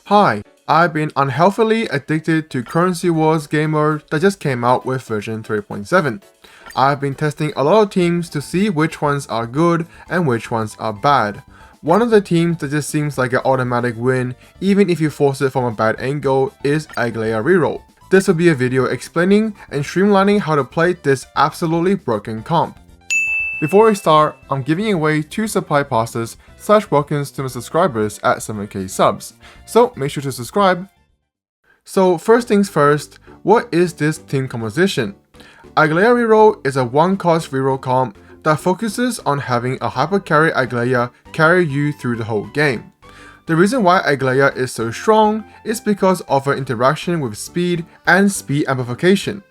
Hi, I've been unhealthily addicted to Currency Wars game mode that just came out with version 3.7. I've been testing a lot of teams to see which ones are good and which ones are bad. One of the teams that just seems like an automatic win, even if you force it from a bad angle, is Aglaea Reroll. This will be a video explaining and streamlining how to play this absolutely broken comp. Before we start, I'm giving away 2 supply passes / welcomes to my subscribers at 7k subs, so make sure to subscribe. So first things first, what is this team composition? Aglaea Reroll is a 1-cost reroll comp that focuses on having a hyper carry Aglaea carry you through the whole game. The reason why Aglaea is so strong is because of her interaction with speed and speed amplification.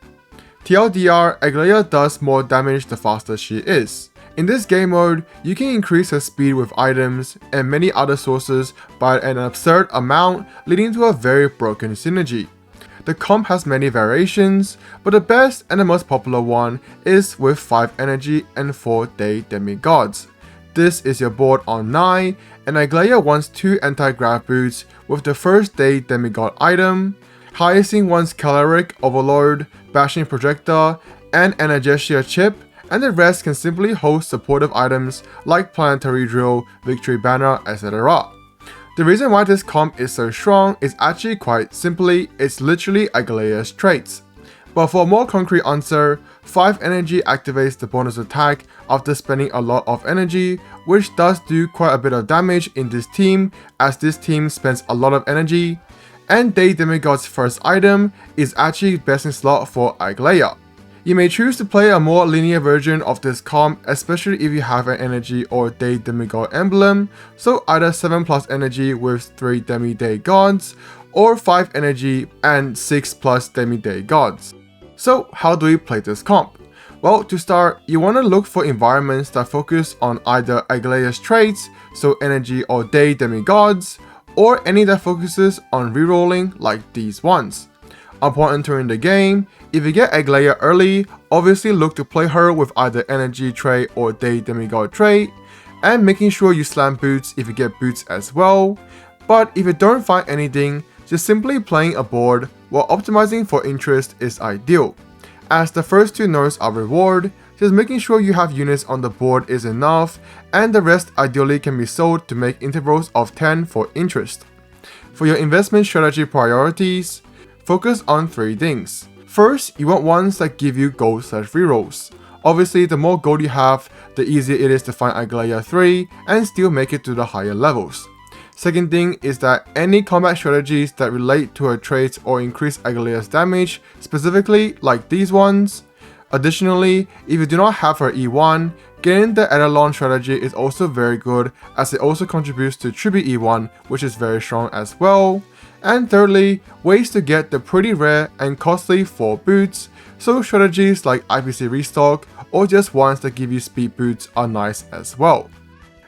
TLDR, Aglaea does more damage the faster she is. In this game mode, you can increase her speed with items and many other sources by an absurd amount, leading to a very broken synergy. The comp has many variations, but the best and the most popular one is with 5 energy and 4 day demigods. This is your board on 9, and Aglaea wants 2 anti-grav boots with the first day demigod item, highesting one's caloric overload, bashing projector, and energesia chip, and the rest can simply host supportive items like planetary drill, victory banner, etc. The reason why this comp is so strong is actually quite simply, it's literally Aglaea's traits. But for a more concrete answer, 5 energy activates the bonus attack after spending a lot of energy, which does do quite a bit of damage in this team, as this team spends a lot of energy. And Day Demigod's first item is actually best in slot for Aglaea. You may choose to play a more linear version of this comp, especially if you have an energy or day demigod emblem, so either 7+ energy with 3 demi-day gods, or 5 energy and 6+ demi-day gods. So how do we play this comp? Well, to start, you want to look for environments that focus on either Aglaea's traits, so energy or day demigods, or any that focuses on rerolling like these ones. Upon entering the game, if you get Aglaea early, obviously look to play her with either energy trait or day demigod trait, and making sure you slam boots if you get boots as well. But if you don't find anything, just simply playing a board while optimizing for interest is ideal. As the first 2 nodes are reward, just making sure you have units on the board is enough, and the rest ideally can be sold to make intervals of 10 for interest. For your investment strategy priorities, focus on 3 things. First, you want ones that give you gold / rerolls. Obviously, the more gold you have, the easier it is to find Aglaea 3 and still make it to the higher levels. Second thing is that any combat strategies that relate to her traits or increase Aglaea's damage, specifically like these ones. Additionally, if you do not have her E1, getting the Edelon strategy is also very good, as it also contributes to Tribute E1, which is very strong as well. And thirdly, ways to get the pretty rare and costly 4 boots, so strategies like IPC restock or just ones that give you speed boots are nice as well.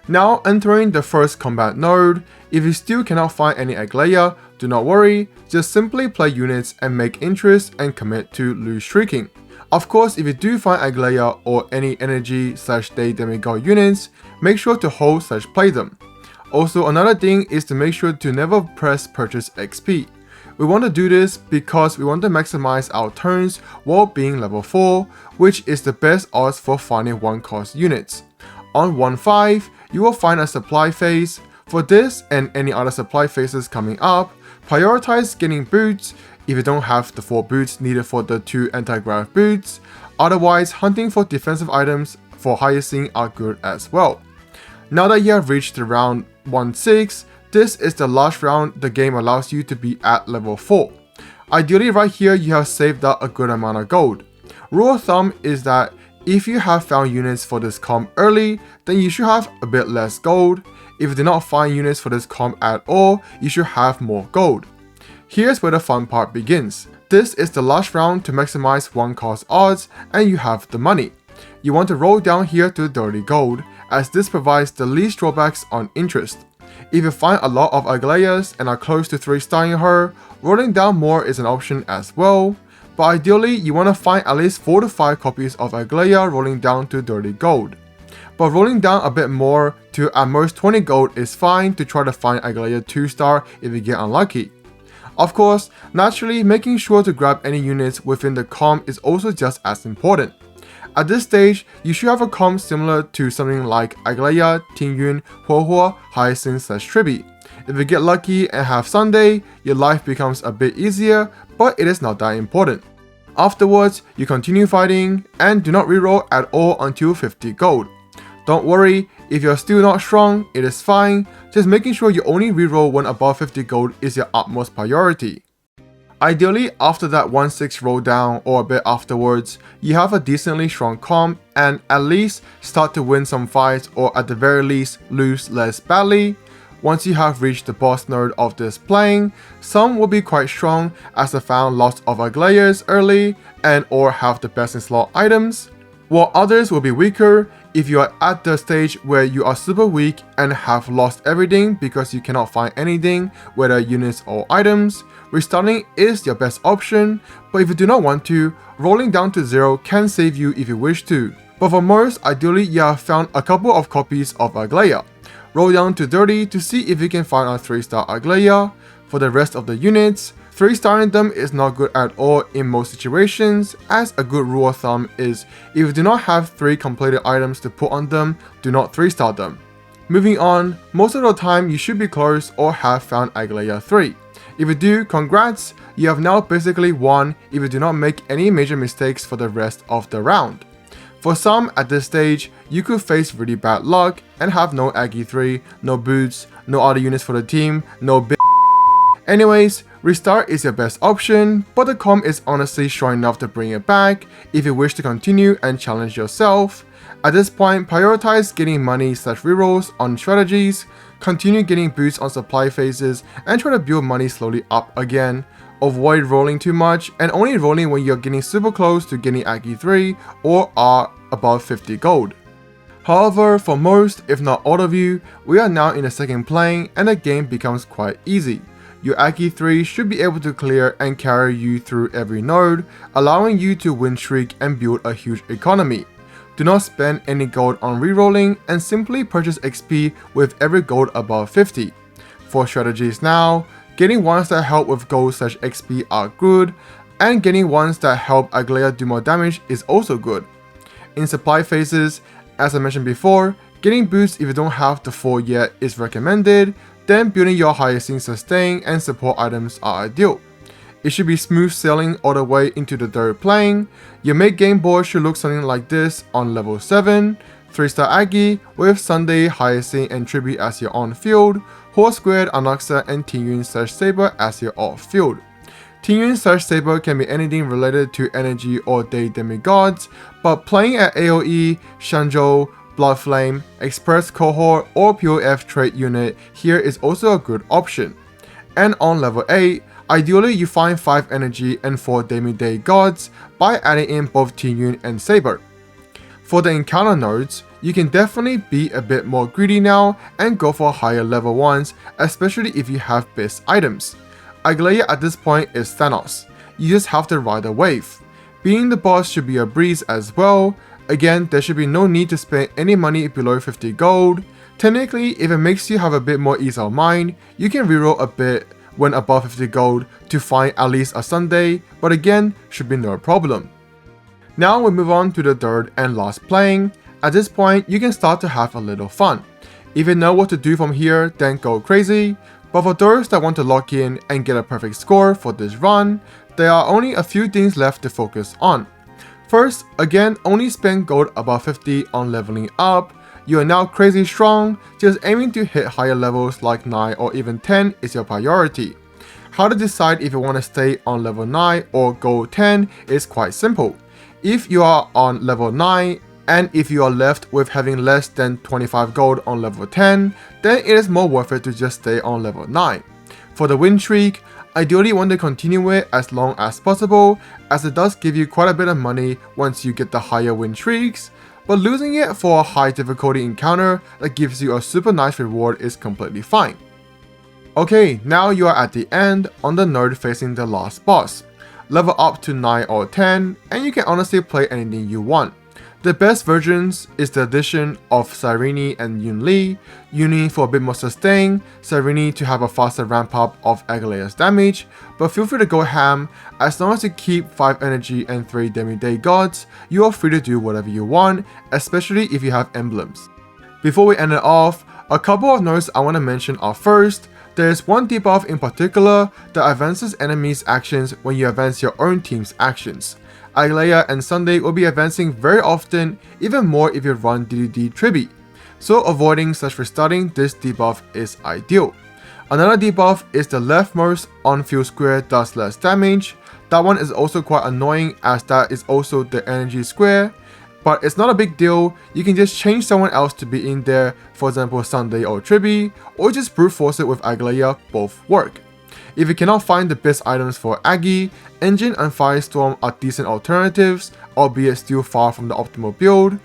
Now entering the first combat node, if you still cannot find any Aglaea, do not worry, just simply play units and make interest and commit to loose streaking. Of course, if you do find Aglaea or any energy / day demigod units, make sure to hold / play them. Also, another thing is to make sure to never press purchase XP. We want to do this because we want to maximize our turns while being level 4, which is the best odds for finding 1-cost units. On 1-5, you will find a supply phase. For this and any other supply phases coming up, prioritize getting boots if you don't have the 4 boots needed for the 2 anti-grav boots. Otherwise, hunting for defensive items for highesting are good as well. Now that you have reached the round 1-6, this is the last round the game allows you to be at level 4. Ideally right here you have saved up a good amount of gold. Rule of thumb is that if you have found units for this comp early, then you should have a bit less gold. If you did not find units for this comp at all, you should have more gold. Here's where the fun part begins. This is the last round to maximize 1-cost odds, and you have the money. You want to roll down here to 30 gold, as this provides the least drawbacks on interest. If you find a lot of Aglaeas and are close to 3-starring her, rolling down more is an option as well, but ideally you want to find at least 4 to 5 copies of Aglaea rolling down to 30 gold. but rolling down a bit more to at most 20 gold is fine to try to find Aglaea 2-star if you get unlucky. Of course, naturally, making sure to grab any units within the comp is also just as important. At this stage, you should have a comp similar to something like Aglaea, Tingyun, Huohuo, Hyacinth/Tribi. If you get lucky and have Sunday, your life becomes a bit easier, but it is not that important. Afterwards, you continue fighting and do not reroll at all until 50 gold. Don't worry, if you're still not strong, it is fine, just making sure you only reroll when above 50 gold is your utmost priority. Ideally, after that 1/6 roll down or a bit afterwards, you have a decently strong comp and at least start to win some fights or at the very least lose less badly. Once you have reached the boss node of this playing, some will be quite strong as they found lots of Aglaeas early and or have the best in slot items, while others will be weaker if you are at the stage where you are super weak and have lost everything because you cannot find anything, whether units or items. Restarting is your best option, but if you do not want to, rolling down to 0 can save you if you wish to. But for most, ideally you have found a couple of copies of Aglaea. Roll down to 30 to see if you can find a 3-star Aglaea. For the rest of the units, 3-starring them is not good at all in most situations, as a good rule of thumb is if you do not have 3 completed items to put on them, do not 3-star them. Moving on, most of the time you should be close or have found Aglaea 3. If you do, congrats, you have now basically won if you do not make any major mistakes for the rest of the round. For some at this stage, you could face really bad luck and have no Aggie 3, no boots, no other units for the team, no big. Anyways, restart is your best option, but the comp is honestly strong enough to bring it back if you wish to continue and challenge yourself. At this point, prioritize getting money/rerolls on strategies, continue getting boosts on supply phases, and try to build money slowly up again. Avoid rolling too much and only rolling when you're getting super close to getting Aggie 3 or are above 50 gold. However, for most, if not all of you, we are now in the second plane and the game becomes quite easy. Your Aggie 3 should be able to clear and carry you through every node, allowing you to win streak and build a huge economy. Do not spend any gold on rerolling and simply purchase XP with every gold above 50. For strategies now, getting ones that help with gold/XP are good, and getting ones that help Aglaea do more damage is also good. In supply phases, as I mentioned before, getting boosts if you don't have the 4 yet is recommended, then building your Hyacinth sustain and support items are ideal. It should be smooth sailing all the way into the third plane. Your mid game board should look something like this on level 7, 3-star Aggie with Sunday, Hyacinth and Tribi as your on field, Huo Squared, Anaxa and Tingyun/Saber as your off field. Tingyun/Saber can be anything related to energy or day demigods, but playing at AoE, Shanzhou, Blood Flame, Express Cohort or POF trait unit here is also a good option. And on level 8, ideally you find 5 energy and 4 demi-day gods by adding in both Tingyun and Saber. For the encounter nodes, you can definitely be a bit more greedy now and go for higher level ones, especially if you have base items. Aglaea at this point is Thanos, you just have to ride the wave. Beating the boss should be a breeze as well. Again, there should be no need to spend any money below 50 gold. Technically, if it makes you have a bit more ease of mind, you can reroll a bit when above 50 gold to find at least a Sunday, but again, should be no problem. Now we move on to the third and last playing. At this point, you can start to have a little fun. If you know what to do from here, then go crazy. But for those that want to lock in and get a perfect score for this run, there are only a few things left to focus on. First, again, only spend gold above 50 on leveling up. You are now crazy strong, just aiming to hit higher levels like 9 or even 10 is your priority. How to decide if you want to stay on level 9 or gold 10 is quite simple. If you are on level 9 and if you are left with having less than 25 gold on level 10, then it is more worth it to just stay on level 9. For the win streak, ideally you want to continue it as long as possible, as it does give you quite a bit of money once you get the higher win streaks, but losing it for a high difficulty encounter that gives you a super nice reward is completely fine. Okay, now you are at the end on the node facing the last boss. Level up to 9 or 10 and you can honestly play anything you want. The best versions is the addition of Cyrene and Yunli, Yuni for a bit more sustain, Cyrene to have a faster ramp up of Aglaea's damage, but feel free to go ham. As long as you keep 5 energy and 3 demi-day gods, you are free to do whatever you want, especially if you have emblems. Before we end it off, a couple of notes I want to mention are first, there is one debuff in particular that advances enemies' actions when you advance your own team's actions. Aglaea and Sunday will be advancing very often, even more if you run DDD Tribi, so avoiding such restarting this debuff is ideal. Another debuff is the leftmost on-field square does less damage. That one is also quite annoying as that is also the energy square, but it's not a big deal. You can just change someone else to be in there, for example Sunday or Tribi, or just brute force it with Aglaea, both work. If you cannot find the best items for Aggie, Engine and Firestorm are decent alternatives, albeit still far from the optimal build.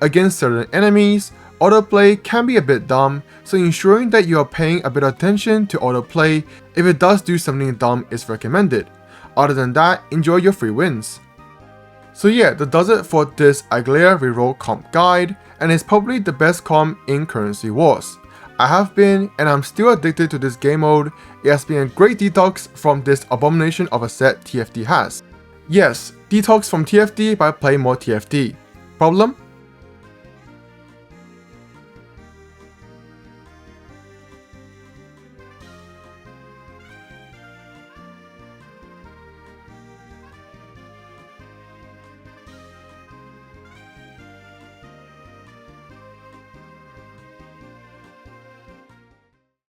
Against certain enemies, autoplay can be a bit dumb, so ensuring that you are paying a bit of attention to autoplay if it does do something dumb is recommended. Other than that, enjoy your free wins. So yeah, that does it for this Aglaea reroll comp guide, and it's probably the best comp in Currency Wars. I have been, and I'm still addicted to this game mode. It has been a great detox from this abomination of a set TFT has. Yes, detox from TFT by playing more TFT. Problem?